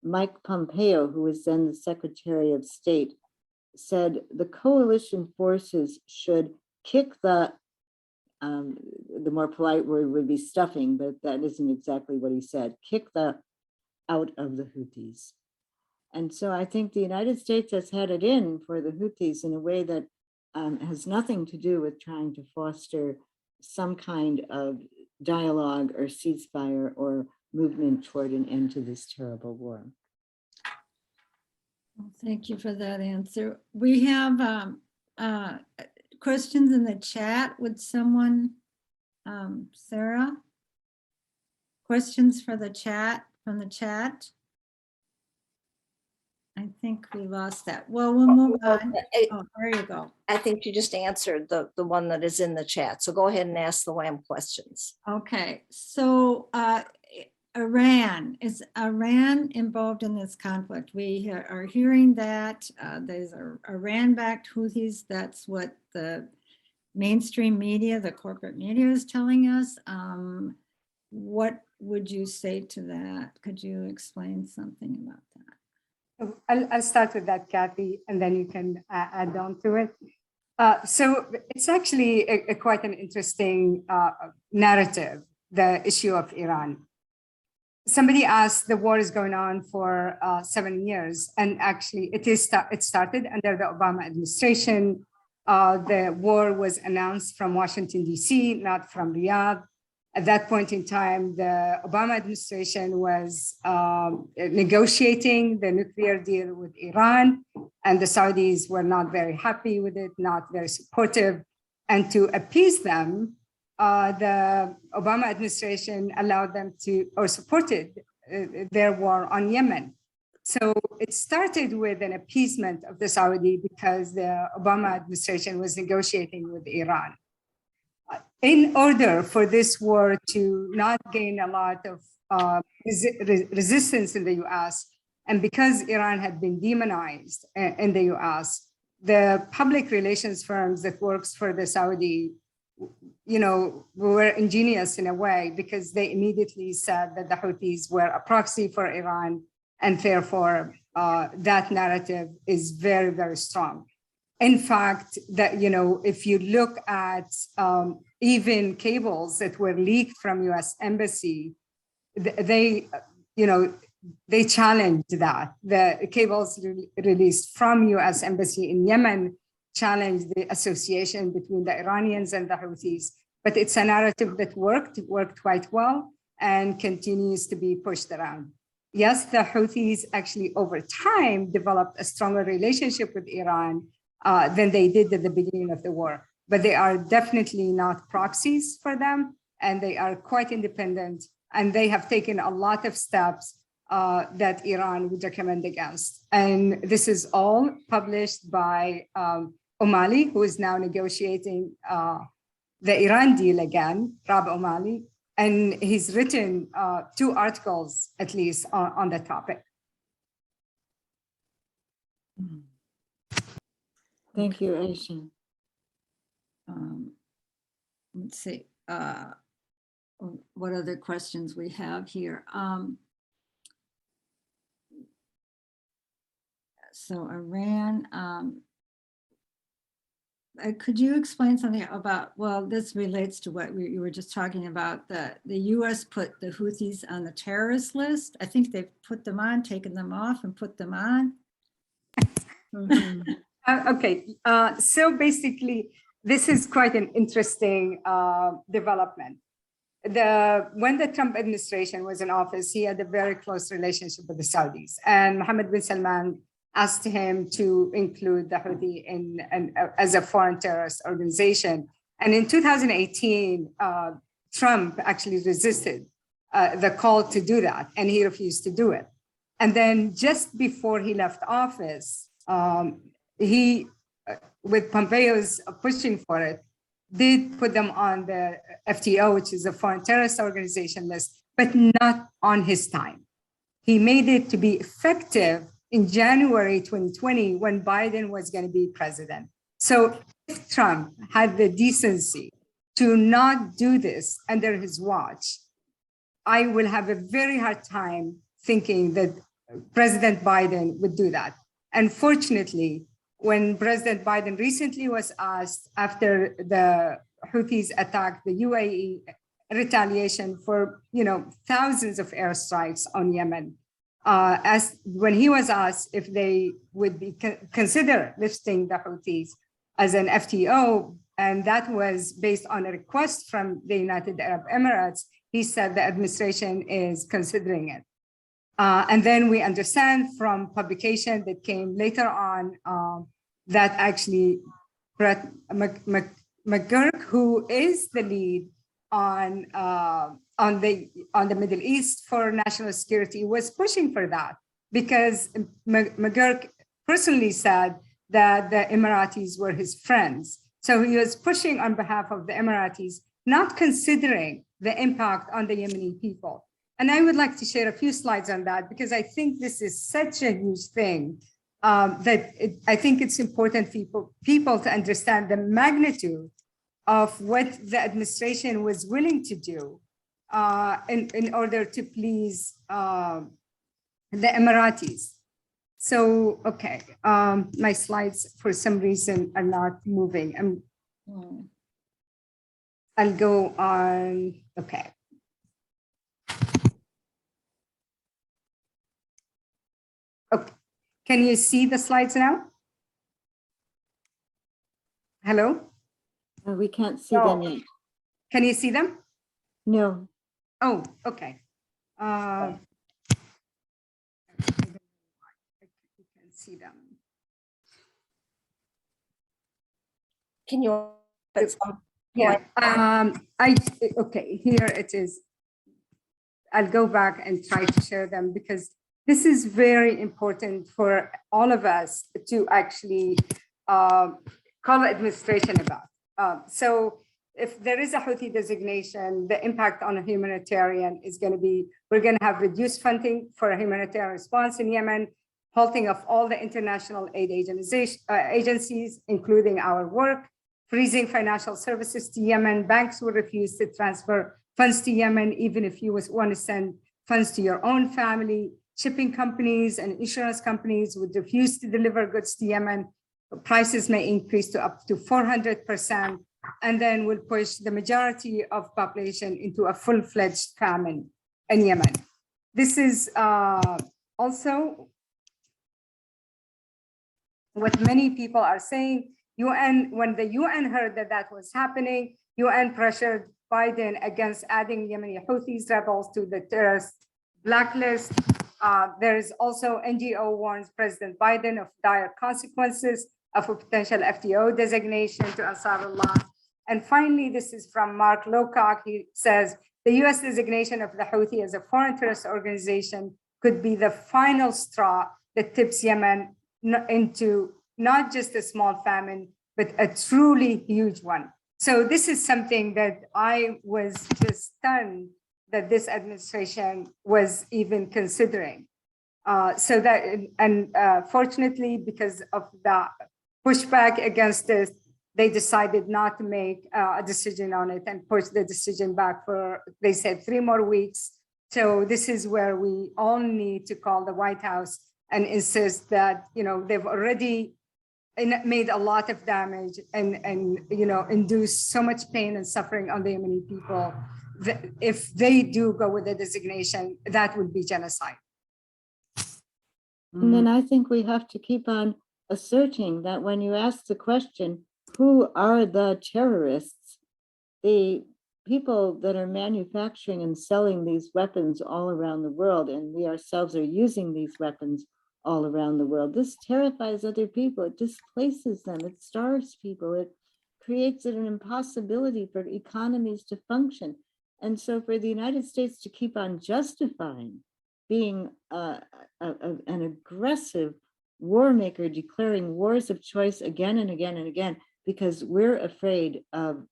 Mike Pompeo, who was then the Secretary of State, said the coalition forces should kick the more polite word would be stuffing, but that isn't exactly what he said, kick the out of the Houthis. And so I think the United States has had it in for the Houthis in a way that has nothing to do with trying to foster some kind of dialogue or ceasefire or movement toward an end to this terrible war. Well, thank you for that answer. We have questions in the chat. Would someone, Sarah? Questions for the chat, from the chat? I think we lost that. Well, we'll move Well, on. Oh, there you go. I think you just answered the one that is in the chat. So go ahead and ask the WAMM questions. Okay, so Iran, is Iran involved in this conflict? We are hearing that there's Iran-backed Houthis. That's what the mainstream media, the corporate media is telling us. What would you say to that? Could you explain something about that? I'll start with that, Kathy, and then you can add on to it. So it's actually quite an interesting narrative, the issue of Iran. Somebody asked, the war is going on for 7 years, and actually it started under the Obama administration. The war was announced from Washington, D.C., not from Riyadh. At that point in time, the Obama administration was negotiating the nuclear deal with Iran, and the Saudis were not very happy with it, not very supportive. And to appease them, the Obama administration allowed them to, or supported their war on Yemen. So it started with an appeasement of the Saudi because the Obama administration was negotiating with Iran. In order for this war to not gain a lot of resistance in the US, and because Iran had been demonized in the US, the public relations firms that works for the Saudi, were ingenious in a way, because they immediately said that the Houthis were a proxy for Iran, and therefore that narrative is very, very strong. In fact, that if you look at even cables that were leaked from U.S. embassy, they challenged that. The cables released from U.S. embassy in Yemen challenged the association between the Iranians and the Houthis. But it's a narrative that worked quite well and continues to be pushed around. Yes, the Houthis actually over time developed a stronger relationship with Iran than they did at the beginning of the war. But they are definitely not proxies for them, and they are quite independent, and they have taken a lot of steps that Iran would recommend against. And this is all published by O'Malley, who is now negotiating the Iran deal again, Rab O'Malley, and he's written 2 articles at least on the topic. Thank you, Aisha. Let's see, what other questions we have here. So Iran, could you explain something about, well, this relates to what you were just talking about, the US put the Houthis on the terrorist list. I think they've put them on, taken them off and put them on. Okay, so basically, this is quite an interesting development. When the Trump administration was in office, he had a very close relationship with the Saudis, and Mohammed bin Salman asked him to include the Houthi as a foreign terrorist organization. And in 2018, Trump actually resisted the call to do that, and he refused to do it. And then just before he left office, he, with Pompeo's pushing for it, did put them on the FTO, which is a foreign terrorist organization list, but not on his time. He made it to be effective in January 2020 when Biden was going to be president. So if Trump had the decency to not do this under his watch, I will have a very hard time thinking that President Biden would do that. Unfortunately, when President Biden recently was asked after the Houthis attacked the UAE retaliation for thousands of airstrikes on Yemen, when he was asked if they would be consider listing the Houthis as an FTO, and that was based on a request from the United Arab Emirates, he said the administration is considering it. And then we understand from publication that came later on that actually Brett McGurk, who is the lead on the Middle East for national security, was pushing for that. because McGurk personally said that the Emiratis were his friends. So he was pushing on behalf of the Emiratis, not considering the impact on the Yemeni people. And I would like to share a few slides on that because I think this is such a huge thing I think it's important for people to understand the magnitude of what the administration was willing to do in order to please the Emiratis. So, okay, my slides for some reason are not moving. I'll go on, okay. Okay, can you see the slides now? Hello? We can't see them yet. Can you see them? No. Oh, okay. You can see them. Can you? Yeah. Okay, here it is. I'll go back and try to share them because this is very important for all of us to actually call the administration about. So if there is a Houthi designation, the impact on a humanitarian is going to be, we're going to have reduced funding for a humanitarian response in Yemen, halting of all the international aid agencies, including our work, freezing financial services to Yemen. Banks will refuse to transfer funds to Yemen, even if you want to send funds to your own family. Shipping companies and insurance companies would refuse to deliver goods to Yemen. Prices may increase to up to 400%, and then will push the majority of population into a full-fledged famine in Yemen. This is also what many people are saying. When the UN heard that that was happening, UN pressured Biden against adding Yemeni Houthis rebels to the terrorist blacklist. There is also NGO warns President Biden of dire consequences of a potential FTO designation to Ansarullah. And finally, this is from Mark Lowcock. He says, the US designation of the Houthi as a foreign terrorist organization could be the final straw that tips Yemen into not just a small famine, but a truly huge one. So this is something that I was just stunned that this administration was even considering. Fortunately, because of the pushback against this, they decided not to make a decision on it and push the decision back for, they said, 3 more weeks. So this is where we all need to call the White House and insist that, they've already made a lot of damage and induced so much pain and suffering on the Yemeni people. If they do go with the designation, that would be genocide. And then I think we have to keep on asserting that when you ask the question, who are the terrorists? The people that are manufacturing and selling these weapons all around the world, and we ourselves are using these weapons all around the world. This terrifies other people. It displaces them. It starves people. It creates an impossibility for economies to function. And so for the United States to keep on justifying being an aggressive war maker, declaring wars of choice again and again and again, because we're afraid of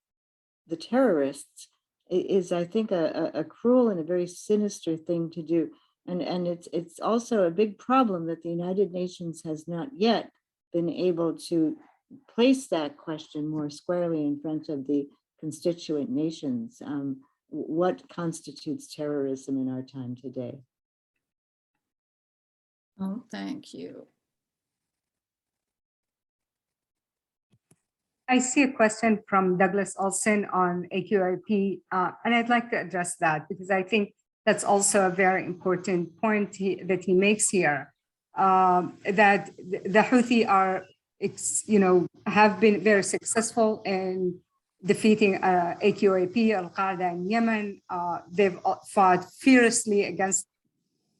the terrorists, is, I think, a cruel and a very sinister thing to do. And it's also a big problem that the United Nations has not yet been able to place that question more squarely in front of the constituent nations. What constitutes terrorism in our time today? Oh, thank you. I see a question from Douglas Olson on AQIP, and I'd like to address that because I think that's also a very important point that he makes here, that the Houthi are, have been very successful in defeating AQIP, Al-Qaeda in Yemen. They've fought fiercely against,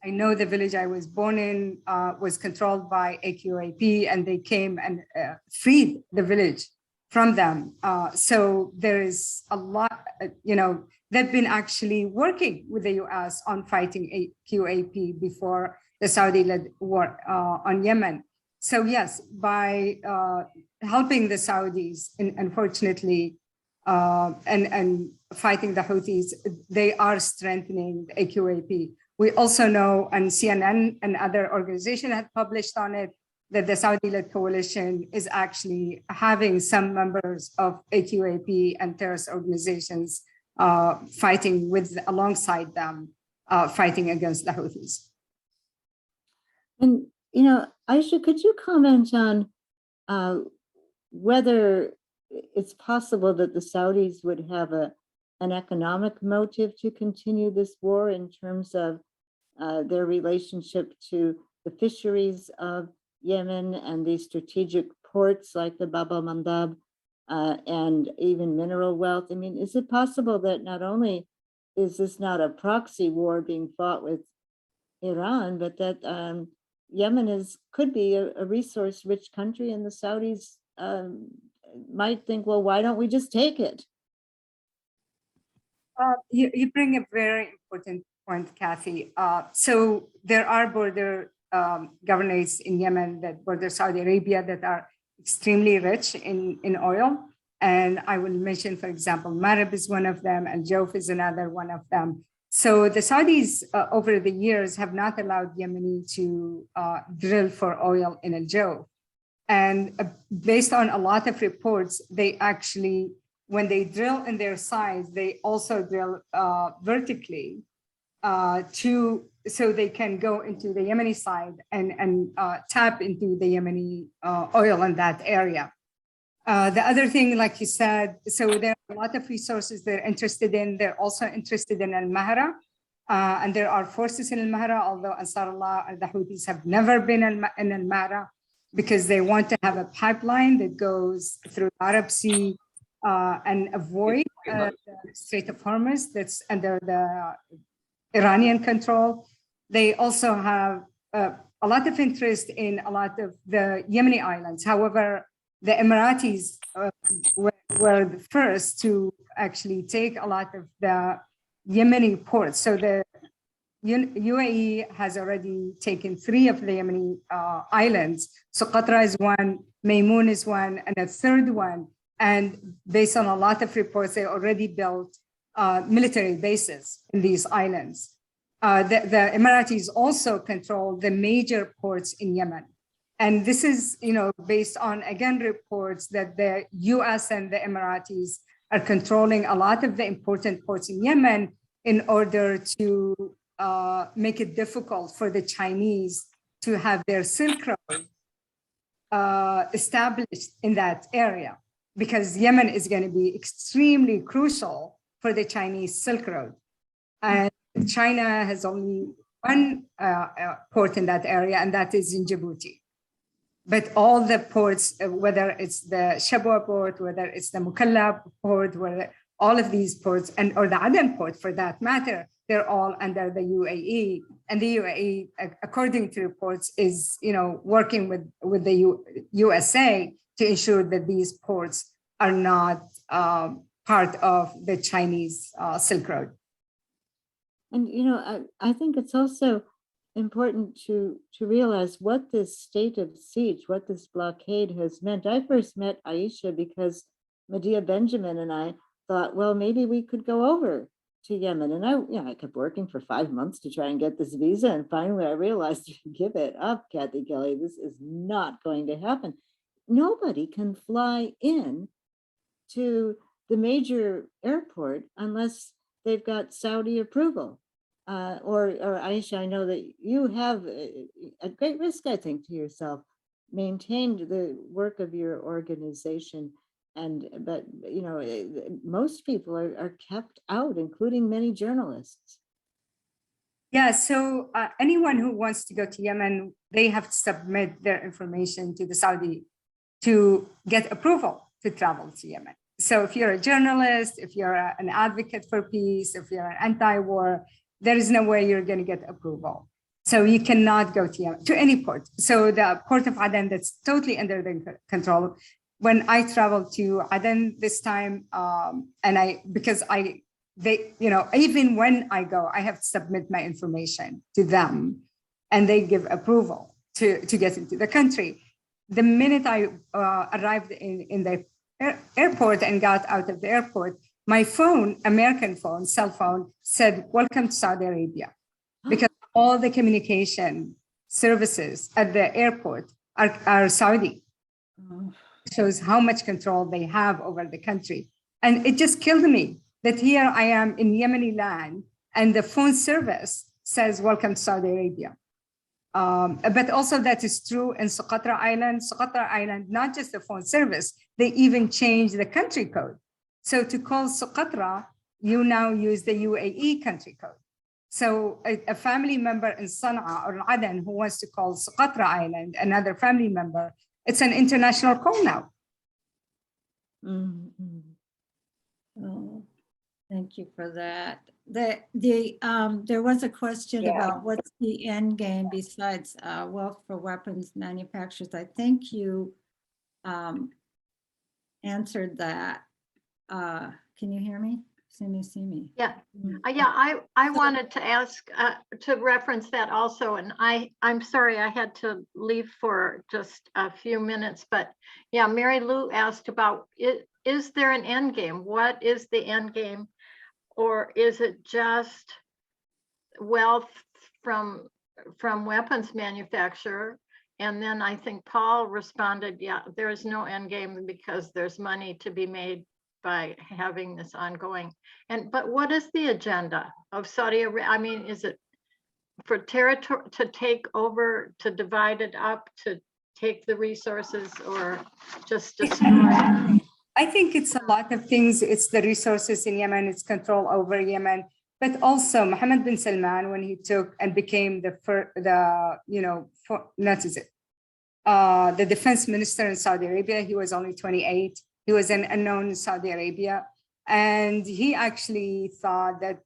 I know the village I was born in was controlled by AQIP, and they came and freed the village from them. So there is a lot, they've been actually working with the US on fighting AQIP before the Saudi-led war on Yemen. So yes, by helping the Saudis, unfortunately, and fighting the Houthis, they are strengthening the AQAP. We also know, and CNN and other organizations have published on it, that the Saudi-led coalition is actually having some members of AQAP and terrorist organizations fighting alongside them, fighting against the Houthis. And, Aisha, could you comment on whether it's possible that the Saudis would have an economic motive to continue this war in terms of their relationship to the fisheries of Yemen and the strategic ports like the Bab al-Mandab and even mineral wealth? I mean, is it possible that not only is this not a proxy war being fought with Iran, but that Yemen could be a resource-rich country, and the Saudis might think, well, why don't we just take it? You bring a very important point, Kathy. So there are border governorates in Yemen that border Saudi Arabia that are extremely rich in oil. And I will mention, for example, Marib is one of them, and Jawf is another one of them. So the Saudis over the years have not allowed Yemeni to drill for oil in Al Jawf. And based on a lot of reports, they actually, when they drill in their sides, they also drill vertically so they can go into the Yemeni side and tap into the Yemeni oil in that area. The other thing, like you said, so there are a lot of resources they're interested in. They're also interested in Al-Mahra, and there are forces in Al-Mahra, although Ansarullah and the Houthis have never been in Al-Mahra because they want to have a pipeline that goes through the Arab Sea and avoid the Strait of Hormuz that's under the Iranian control. They also have a lot of interest in a lot of the Yemeni islands. However, the Emiratis were the first to actually take a lot of the Yemeni ports. So the UAE has already taken 3 of the Yemeni islands. So Qatar is one, Maymun is one, and a third one. And based on a lot of reports, they already built military bases in these islands. The Emiratis also control the major ports in Yemen. And this is, based on, again, reports that the US and the Emiratis are controlling a lot of the important ports in Yemen in order to make it difficult for the Chinese to have their Silk Road established in that area, because Yemen is going to be extremely crucial for the Chinese Silk Road. And China has only one port in that area, and that is in Djibouti. But all the ports, whether it's the Shabwa port, whether it's the Mukalla port, whether all of these ports, or the Aden port for that matter, they're all under the UAE. And the UAE, according to reports, is working with the USA to ensure that these ports are not part of the Chinese Silk Road. And I think it's also important to realize what this state of siege, what this blockade has meant. I first met Aisha because Medea Benjamin and I thought, well, maybe we could go over to Yemen. And I kept working for 5 months to try and get this visa. And finally I realized, give it up, Kathy Kelly, this is not going to happen. Nobody can fly in to the major airport unless they've got Saudi approval. Or Aisha, I know that you have, at great risk, I think, to yourself, maintained the work of your organization. But most people are kept out, including many journalists. Yeah, so anyone who wants to go to Yemen, they have to submit their information to the Saudi to get approval to travel to Yemen. So if you're a journalist, if you're an advocate for peace, if you're an anti-war, there is no way you're going to get approval. So you cannot go to Yemen, to any port. So the port of Aden, that's totally under their control. When I traveled to Aden this time, even when I go, I have to submit my information to them and they give approval to get into the country. The minute I arrived in the airport and got out of the airport, my phone, American phone, cell phone, said, "Welcome to Saudi Arabia," because all the communication services at the airport are Saudi. Shows how much control they have over the country. And it just killed me that here I am in Yemeni land and the phone service says, "Welcome to Saudi Arabia." But also that is true in Socotra Island. Socotra Island, not just the phone service, they even changed the country code. So to call Socotra, you now use the UAE country code. So a family member in Sana'a or Aden who wants to call Socotra Island another family member, it's an international call now. Oh, thank you for that. There was a question Yeah. about what's the end game besides wealth for weapons manufacturers. I think you answered that. Can you hear me? See me? Yeah. I wanted to ask, to reference that also, and I'm sorry I had to leave for just a few minutes, but yeah, Mary Lou asked about, is there an end game? What is the end game? Or is it just wealth from weapons manufacturer? And then I think Paul responded, yeah, there is no end game because there's money to be made by having this ongoing. But what is the agenda of Saudi Arabia? I mean, is it for territory to take over, to divide it up, to take the resources, or just destroy? I think it's a lot of things. It's the resources in Yemen, it's control over Yemen, but also Mohammed bin Salman, when he took and became the defense minister in Saudi Arabia, he was only 28. He was an unknown in Saudi Arabia. And he actually thought that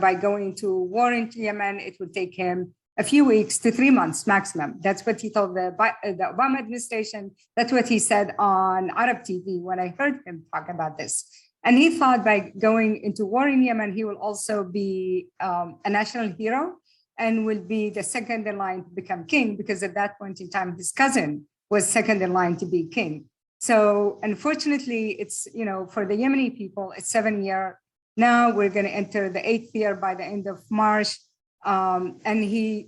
by going to war in Yemen, it would take him a few weeks to 3 months maximum. That's what he told the Obama administration. That's what he said on Arab TV when I heard him talk about this. And he thought by going into war in Yemen, he will also be a national hero and will be the second in line to become king, because at that point in time, his cousin was second in line to be king. So unfortunately, it's, for the Yemeni people, it's 7 years. Now we're going to enter the 8th year by the end of March. And the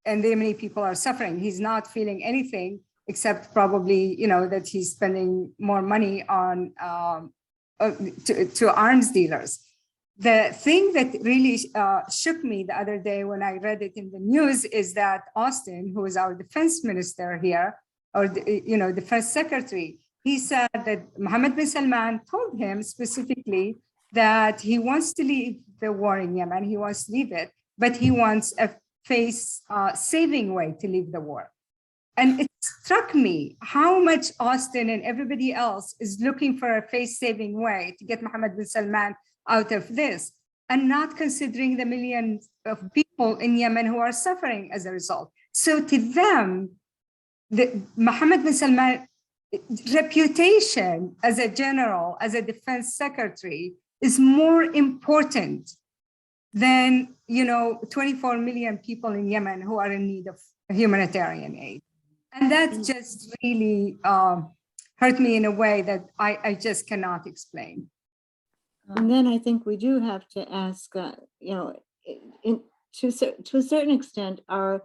Yemeni people are suffering. He's not feeling anything except probably, that he's spending more money on to arms dealers. The thing that really shook me the other day when I read it in the news is that Austin, who is our defense minister here, or defense secretary, he said that Mohammed bin Salman told him specifically that he wants to leave the war in Yemen. He wants to leave it, but he wants a face-saving way to leave the war. And it struck me how much Austin and everybody else is looking for a face-saving way to get Mohammed bin Salman out of this, and not considering the millions of people in Yemen who are suffering as a result. So to them, Mohammed bin Salman's reputation as a general, as a defense secretary, is more important than 24 million people in Yemen who are in need of humanitarian aid. And that just really hurt me in a way that I just cannot explain. And then I think we do have to ask, to a certain extent, are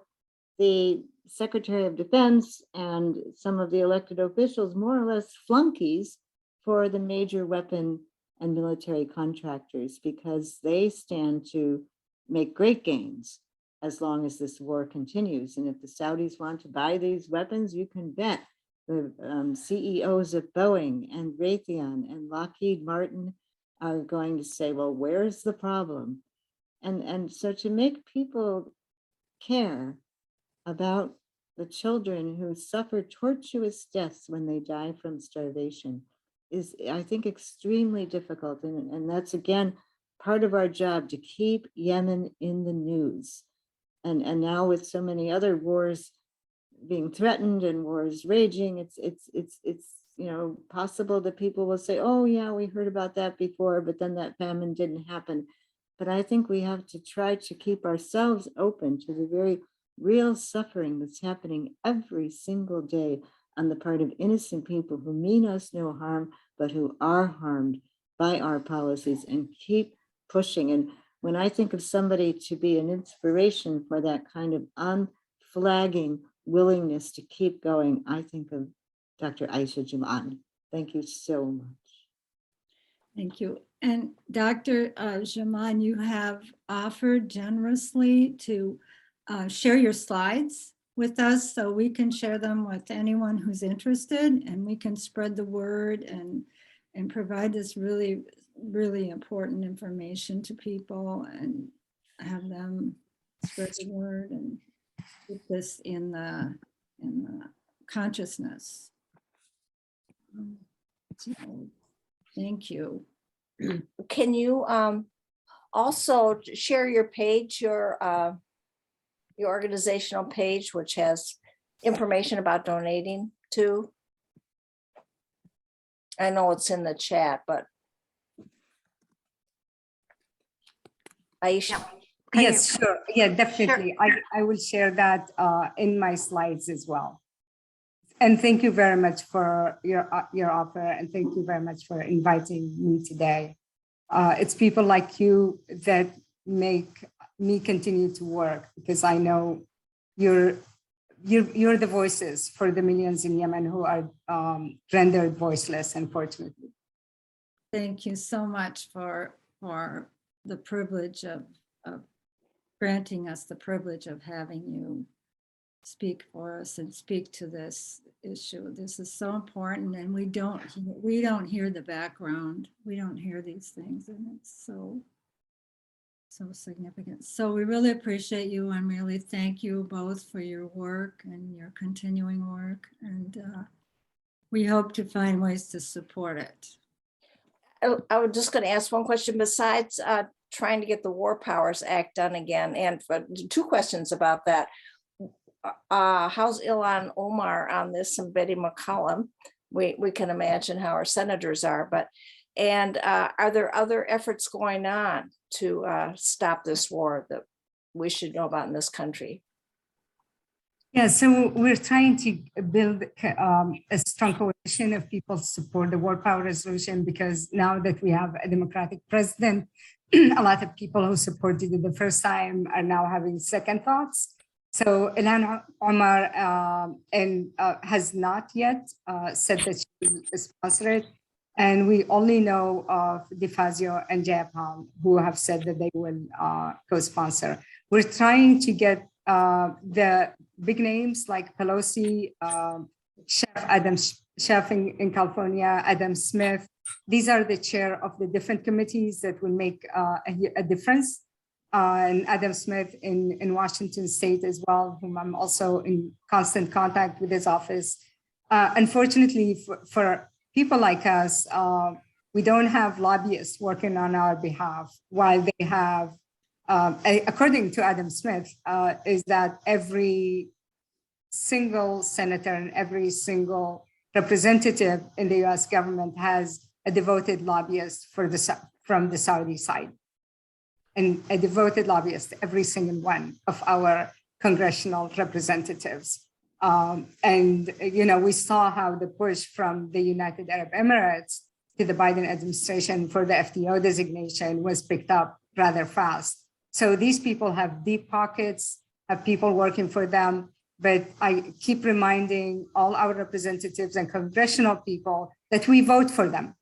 the Secretary of Defense and some of the elected officials more or less flunkies for the major weapon and military contractors, because they stand to make great gains as long as this war continues. And if the Saudis want to buy these weapons, you can bet the CEOs of Boeing and Raytheon and Lockheed Martin are going to say, well, where's the problem? And so to make people care about the children who suffer tortuous deaths when they die from starvation is, I think, extremely difficult. And that's, again, part of our job, to keep Yemen in the news. And now with so many other wars being threatened and wars raging, it's possible that people will say, oh yeah, we heard about that before, but then that famine didn't happen. But I think we have to try to keep ourselves open to the very real suffering that's happening every single day on the part of innocent people who mean us no harm, but who are harmed by our policies, and keep pushing. And when I think of somebody to be an inspiration for that kind of unflagging willingness to keep going, I think of Dr. Aisha Jumaan. Thank you so much. Thank you. And Dr. Jumaan, you have offered generously to share your slides with us so we can share them with anyone who's interested, and we can spread the word and provide this really, really important information to people and have them spread the word and put this in the consciousness. So, thank you. Can you also share your page, your organizational page, which has information about donating too? I know it's in the chat, but Aisha. Yes, sure. Yeah, definitely. I will share that in my slides as well. And thank you very much for your offer, and thank you very much for inviting me today. It's people like you that make me continue to work, because I know you're the voices for the millions in Yemen who are rendered voiceless, unfortunately. Thank you so much for the privilege of granting us the privilege of having you speak for us and speak to this issue. This is so important, and we don't hear the background. We don't hear these things, and it's so significant. So we really appreciate you, and really thank you both for your work and your continuing work, and we hope to find ways to support it. I was just going to ask one question. Besides trying to get the War Powers Act done again, and two questions about that. How's Ilhan Omar on this, and Betty McCollum? We can imagine how our senators are, and are there other efforts going on to stop this war that we should know about in this country? Yeah, so we're trying to build a strong coalition of people to support the War Power Resolution, because now that we have a democratic president, a lot of people who supported it the first time are now having second thoughts. So Ilhan Omar has not yet said that she will sponsor it. And we only know of DeFazio and Jayapal, who have said that they will co-sponsor. We're trying to get the big names like Pelosi, Chef in California, Adam Smith. These are the chair of the different committees that will make a difference. And Adam Smith in Washington State as well, whom I'm also in constant contact with his office. Unfortunately, for people like us, we don't have lobbyists working on our behalf, while they have, according to Adam Smith, is that every single senator and every single representative in the US government has a devoted lobbyist from the Saudi side. And a devoted lobbyist, every single one of our congressional representatives. And we saw how the push from the United Arab Emirates to the Biden administration for the FTO designation was picked up rather fast. So these people have deep pockets, have people working for them. But I keep reminding all our representatives and congressional people that we vote for them,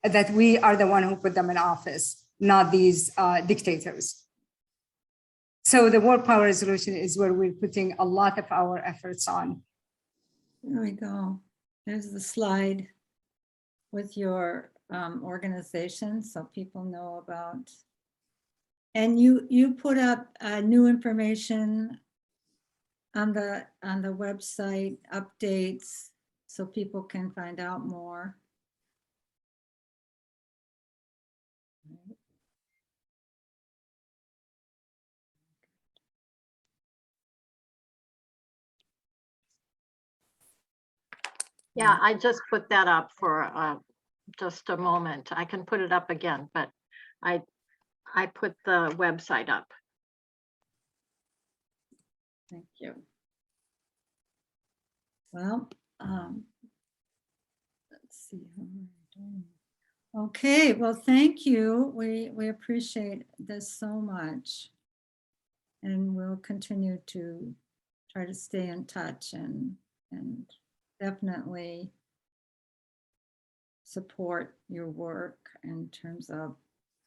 that we are the one who put them in office, not these dictators. So the War Power Resolution is where we're putting a lot of our efforts on. There we go. There's the slide with your organization, so people know about. And you put up new information on the website, updates, so people can find out more. Yeah, I just put that up for just a moment. I can put it up again, but I put the website up. Thank you. Well, let's see. How am I doing? Okay, well, thank you. We appreciate this so much. And we'll continue to try to stay in touch and definitely support your work in terms of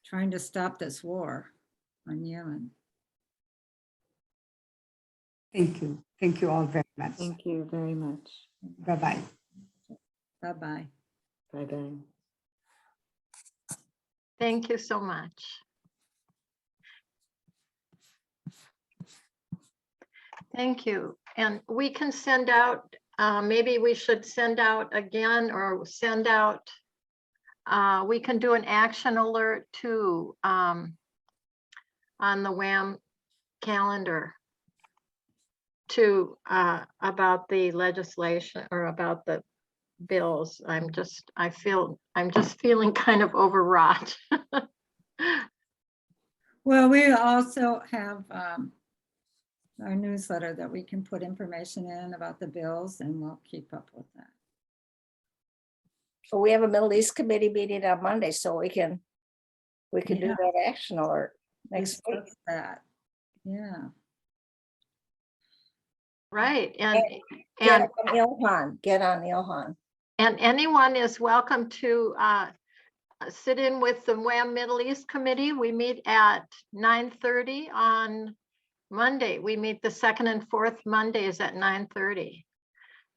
trying to stop this war on Yemen. Thank you. Thank you all very much. Thank you very much. Bye-bye. Bye-bye. Bye-bye. Thank you so much. Thank you. And we can send out, maybe we should send out again or send out, we can do an action alert too on the WAMM calendar to about the legislation or about the bills. I'm just feeling kind of overwrought. Well, we also have our newsletter that we can put information in about the bills, and we'll keep up with that. So we have a Middle East committee meeting on Monday, so we can do Yeah. that action alert next week. Discuss that. Yeah. Right. And Get on Ilhan, get on Ilhan. And anyone is welcome to sit in with the WAMM Middle East Committee. We meet at 9:30 on Monday. We meet the second and fourth Mondays at 9:30.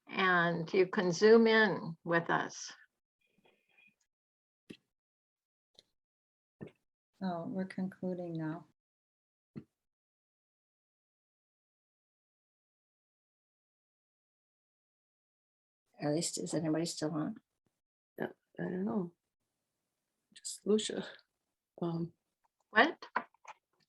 And you can Zoom in with us. Oh, we're concluding now. At least, is anybody still on? I don't know. Just Lucia. What?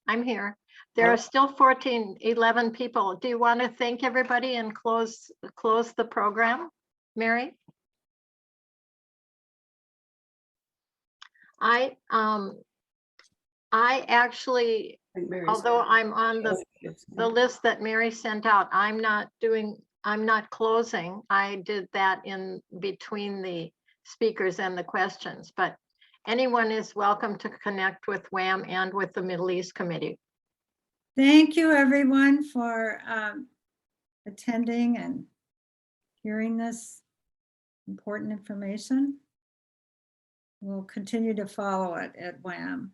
I'm here. There are still 11 people. Do you want to thank everybody and close the program, Mary? I actually, although I'm on the list that Mary sent out, I'm not closing. I did that in between the speakers and the questions, but anyone is welcome to connect with WAMM and with the Middle East Committee. Thank you, everyone, for attending and hearing this important information. We'll continue to follow it at WAMM.